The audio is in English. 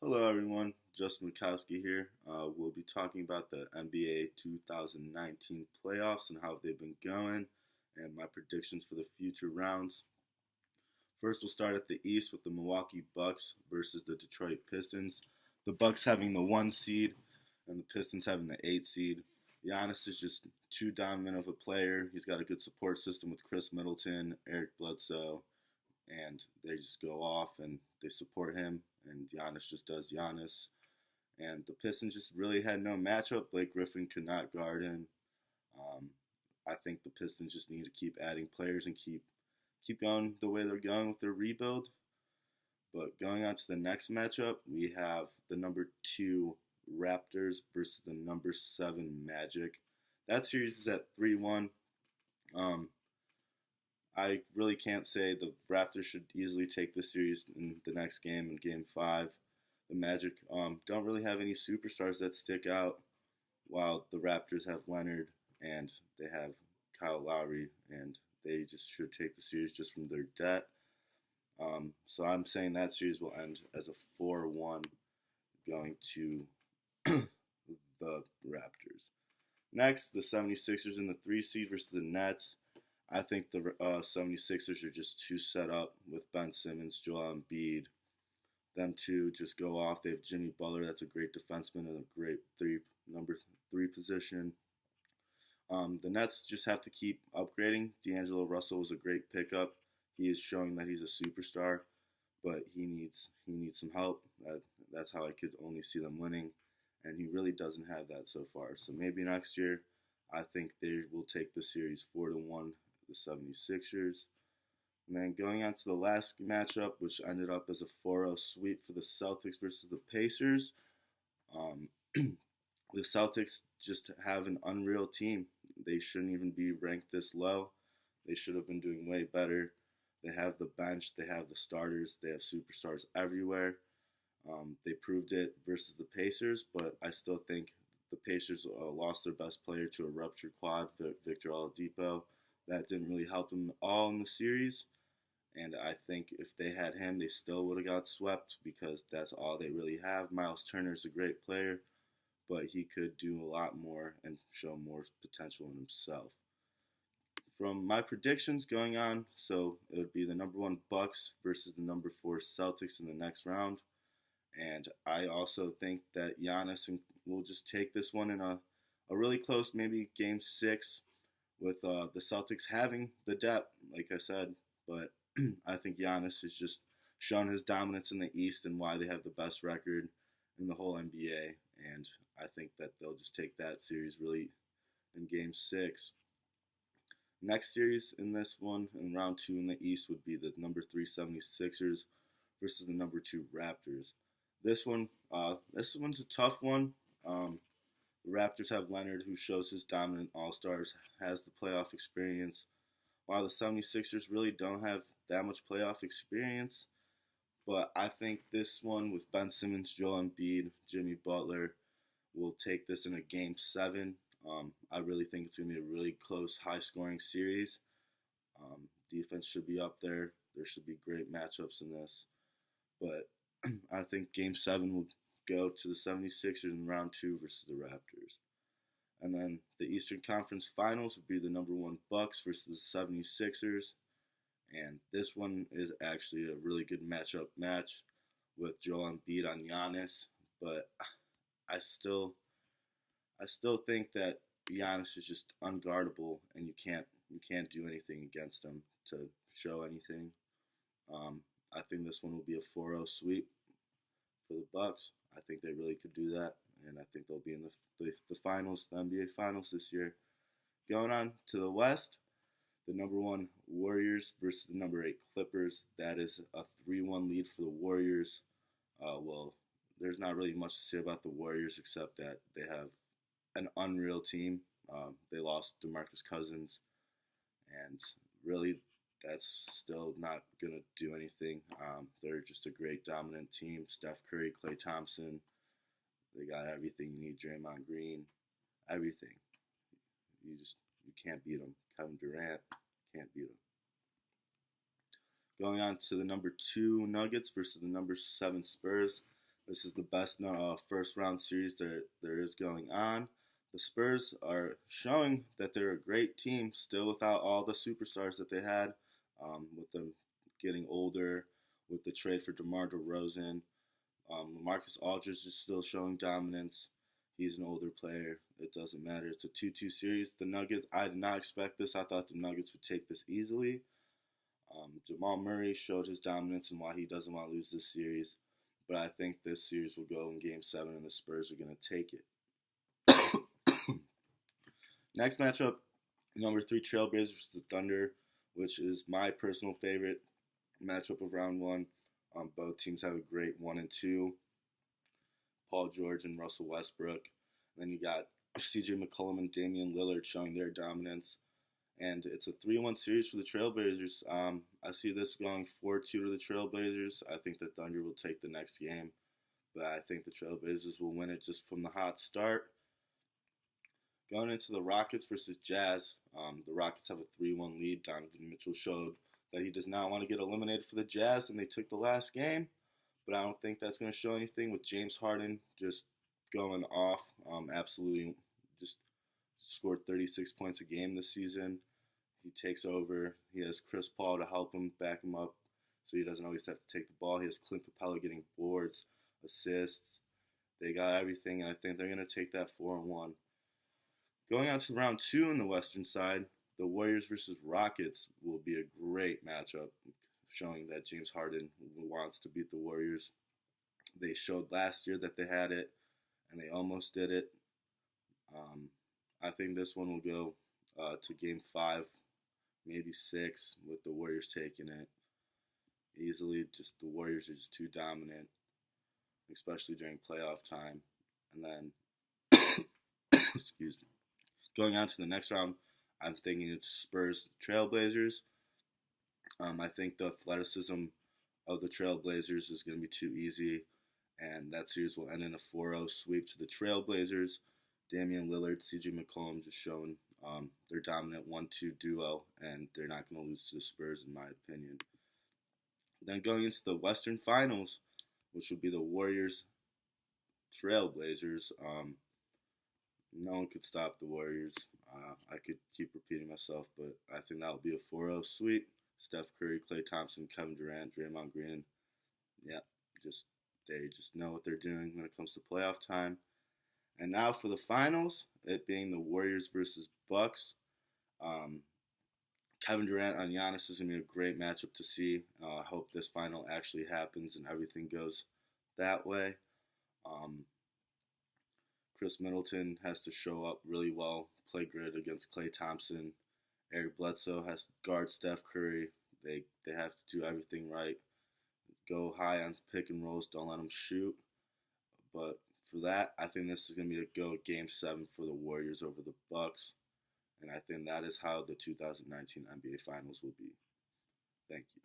Hello, everyone. Justin Mikowski here. We'll be talking about the NBA 2019 playoffs and how they've been going and my predictions for the future rounds. First, we'll start at the East with the Milwaukee Bucks versus the Detroit Pistons. The Bucks having the 1 seed and the Pistons having the 8 seed. Giannis is just too dominant of a player. He's got a good support system with Chris Middleton, Eric Bledsoe, and they just go off and they support him, and Giannis just does Giannis. And the Pistons just really had no matchup. Blake Griffin could not guard him. Um, I think the Pistons just need to keep adding players and keep going the way they're going with their rebuild. But going on to the next matchup, we have the number 2 Raptors versus the number 7 Magic. That series is at 3-1. Um, I really can't say the Raptors should easily take this series in the next game in Game 5. The Magic don't really have any superstars that stick out, while the Raptors have Leonard and they have Kyle Lowry, and they just should take the series just from their debt. So I'm saying that series will end as a 4-1 going to the Raptors. Next, the 76ers in the 3 seed versus the Nets. I think the 76ers are just too set up with Ben Simmons, Joel Embiid. Them two just go off. They have Jimmy Butler, that's a great defenseman and a great number three position. The Nets just have to keep upgrading. D'Angelo Russell was a great pickup. He is showing that he's a superstar, but he needs some help. That's how I could only see them winning, and he really doesn't have that so far. So maybe next year, I think they will take the series 4-1, the 76ers. And then going on to the last matchup, which ended up as a 4-0 sweep for the Celtics versus the Pacers. Um, the Celtics just have an unreal team. They shouldn't even be ranked this low. They should have been doing way better. They have the bench, they have the starters, they have superstars everywhere. They proved it versus the Pacers, but I still think the Pacers lost their best player to a ruptured quad, Victor Oladipo. That didn't really help them at all in the series. And I think if they had him, they still would have got swept because that's all they really have. Miles Turner's a great player, but he could do a lot more and show more potential in himself. From my predictions going on, so it would be the number 1 Bucks versus the number 4 Celtics in the next round. And I also think that Giannis will just take this one in a really close, maybe Game 6, with the Celtics having the depth, like I said. But I think Giannis has just shown his dominance in the East and why they have the best record in the whole NBA. And I think that they'll just take that series really in Game 6. Next series in this one, in round 2 in the East, would be the number 3 76ers versus the number 2 Raptors. This one's a tough one. The Raptors have Leonard, who shows his dominant All-Stars, has the playoff experience, while the 76ers really don't have that much playoff experience. But I think this one with Ben Simmons, Joel Embiid, Jimmy Butler will take this in a Game 7. I really think it's going to be a really close, high-scoring series. Defense should be up there. There should be great matchups in this. But I think Game 7 will go to the 76ers in round 2 versus the Raptors. And then the Eastern Conference Finals would be the number 1 Bucks versus the 76ers. And this one is actually a really good match with Joel Embiid on Giannis. But I still think that Giannis is just unguardable, and you can't do anything against him to show anything. I think this one will be a 4-0 sweep for the Bucks. I think they really could do that, and I think they'll be in the finals, the NBA Finals this year. Going on to the West, the number 1 Warriors versus the number 8 Clippers. That is a 3-1 lead for the Warriors. Well, there's not really much to say about the Warriors except that they have an unreal team. They lost DeMarcus Cousins, and really that's still not going to do anything. They're just a great dominant team. Steph Curry, Klay Thompson, they got everything you need. Draymond Green, everything. You can't beat them. Kevin Durant, can't beat them. Going on to the number 2 Nuggets versus the number 7 Spurs. This is the best first round series there is going on. The Spurs are showing that they're a great team, still without all the superstars that they had, with them getting older, with the trade for DeMar DeRozan. LaMarcus Aldridge is still showing dominance. He's an older player. It doesn't matter. It's a 2-2 series. The Nuggets, I did not expect this. I thought the Nuggets would take this easily. Jamal Murray showed his dominance and why he doesn't want to lose this series. But I think this series will go in Game 7 and the Spurs are going to take it. Next matchup, number 3 Trailblazers versus the Thunder, which is my personal favorite matchup of round 1. Both teams have a great 1 and 2. Paul George and Russell Westbrook. Then you got CJ McCollum and Damian Lillard showing their dominance. And it's a 3-1 series for the Trailblazers. I see this going 4-2 to the Trailblazers. I think the Thunder will take the next game. But I think the Trailblazers will win it just from the hot start. Going into the Rockets versus Jazz, the Rockets have a 3-1 lead. Donovan Mitchell showed that he does not want to get eliminated for the Jazz, and they took the last game. But I don't think that's going to show anything with James Harden just going off. Absolutely just scored 36 points a game this season. He takes over. He has Chris Paul to help him, back him up, so he doesn't always have to take the ball. He has Clint Capella getting boards, assists. They got everything, and I think they're going to take that 4-1. Going on to round 2 in the Western side, the Warriors versus Rockets will be a great matchup, showing that James Harden wants to beat the Warriors. They showed last year that they had it, and they almost did it. I think this one will go to Game 5, maybe 6, with the Warriors taking it easily. Just the Warriors are just too dominant, especially during playoff time. And then, excuse me, going on to the next round, I'm thinking it's Spurs Trailblazers. I think the athleticism of the Trailblazers is going to be too easy, and that series will end in a 4-0 sweep to the Trailblazers. Damian Lillard, CJ McCollum just showing their dominant 1-2 duo, and they're not going to lose to the Spurs, in my opinion. Then going into the Western Finals, which would be the Warriors Trailblazers. No one could stop the Warriors. I could keep repeating myself, but I think that will be a 4-0 sweep. Steph Curry, Klay Thompson, Kevin Durant, Draymond Green. Yeah, they just know what they're doing when it comes to playoff time. And now for the finals, it being the Warriors versus Bucks. Kevin Durant on Giannis is going to be a great matchup to see. I hope this final actually happens and everything goes that way. Chris Middleton has to show up really well, play good against Klay Thompson. Eric Bledsoe has to guard Steph Curry. They have to do everything right. Go high on pick and rolls. Don't let them shoot. But for that, I think this is going to be a go Game 7 for the Warriors over the Bucks. And I think that is how the 2019 NBA Finals will be. Thank you.